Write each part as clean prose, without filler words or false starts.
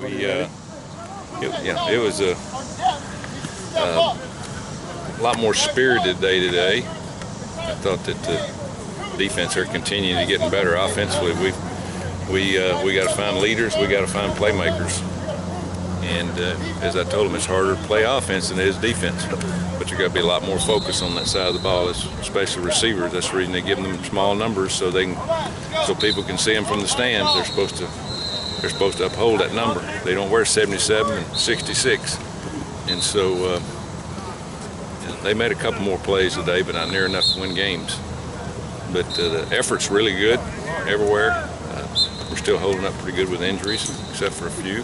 It was a lot more spirited day today. I thought that the defense are continuing to getting better offensively. We got to find leaders. We got to find playmakers. And as I told them, it's harder to play offense than it is defense. But you got to be a lot more focused on that side of the ball, especially receivers. That's the reason they give them small numbers so people can see them from the stands. They're supposed to uphold that number. They don't wear 77 and 66. And so they made a couple more plays today, but not near enough to win games. But the effort's really good everywhere. We're still holding up pretty good with injuries, except for a few.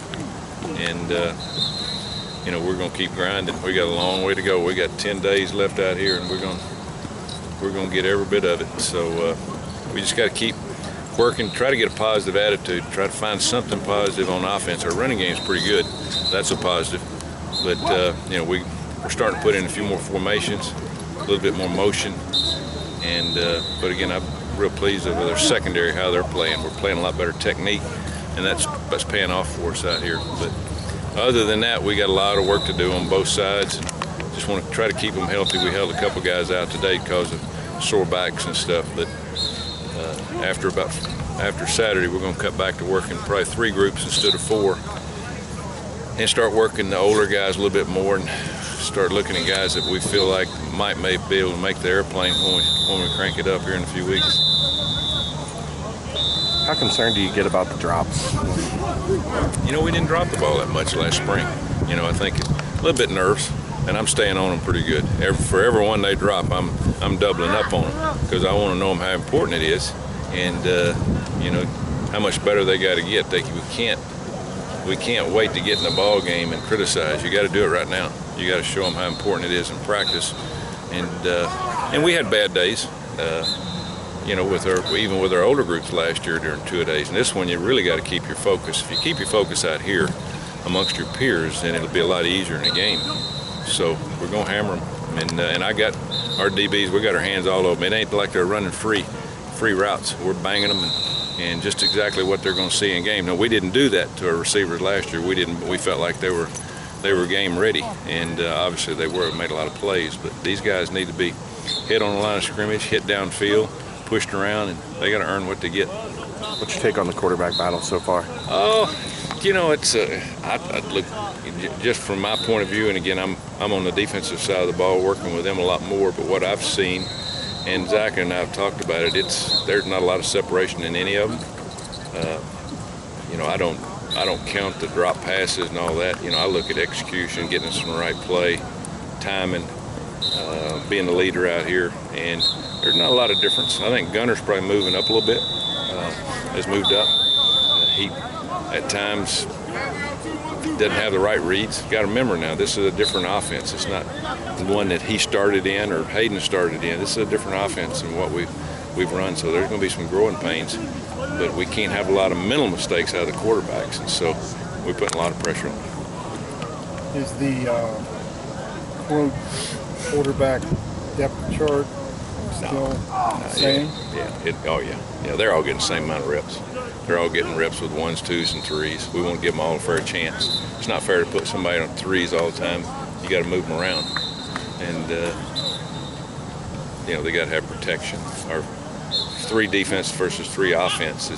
And we're going to keep grinding. We got a long way to go. We got 10 days left out here, and we're going to get every bit of it. So we just got to keep working, try to get a positive attitude, try to find something positive on offense. Our running game's pretty good. That's a positive. But we're starting to put in a few more formations, a little bit more motion. And but again, I'm real pleased with their secondary, how they're playing. We're playing a lot better technique, and that's paying off for us out here. But other than that, we got a lot of work to do on both sides. Just want to try to keep them healthy. We held a couple guys out today because of sore backs and stuff. But after Saturday, we're going to cut back to working probably 3 groups instead of 4, and start working the older guys a little bit more, and start looking at guys that we feel like may be able to make the airplane when we crank it up here in a few weeks. How concerned do you get about the drops? We didn't drop the ball that much last spring. I think a little bit nerves, and I'm staying on them pretty good. For every one they drop, I'm doubling up on them because I want to know them how important it is, and how much better they got to get. We can't wait to get in the ball game and criticize. You got to do it right now. You got to show them how important it is in practice, and we had bad days. Even with our older groups last year during 2-a-days. And this one, you really got to keep your focus. If you keep your focus out here amongst your peers, then it'll be a lot easier in the game. So we're going to hammer them. And I got our DBs, we got our hands all over them. It ain't like they're running free routes. We're banging them and just exactly what they're going to see in game. Now, we didn't do that to our receivers last year. We felt like they were game ready. And obviously they made a lot of plays. But these guys need to be hit on the line of scrimmage, hit downfield, pushed around, and they got to earn what they get. What's your take on the quarterback battle so far? Oh, it's I look just from my point of view, and again, I'm on the defensive side of the ball, working with them a lot more. But what I've seen, and Zach and I have talked about it, there's not a lot of separation in any of them. I don't count the drop passes and all that. I look at execution, getting us in the right play, timing, being the leader out here, and there's not a lot of difference. I think Gunner's probably moving up a little bit. Has moved up. He, at times, doesn't have the right reads. You got to remember now, this is a different offense. It's not the one that he started in or Hayden started in. This is a different offense than what we've run. So there's going to be some growing pains, but we can't have a lot of mental mistakes out of the quarterbacks, and so we're putting a lot of pressure on them. Is the quote quarterback depth chart still the same? Yeah, they're all getting the same amount of reps. They're all getting reps with 1s, 2s, and 3s. We want to give them all a fair chance. It's not fair to put somebody on 3s all the time. You got to move them around, and they got to have protection. Our 3 defense versus 3 offense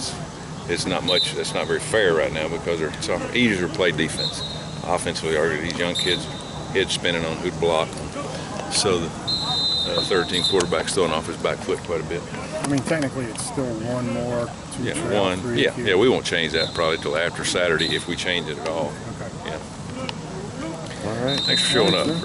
is not much. That's not very fair right now because it's easier to play defense. Offensively, these young kids head spinning on who'd block. So the third-team quarterback's throwing off his back foot quite a bit. I mean, technically, it's still 1 more, 2 trail, 3 Yeah, we won't change that probably till after Saturday if we change it at all. Okay. Yeah. All right. Thanks for showing up.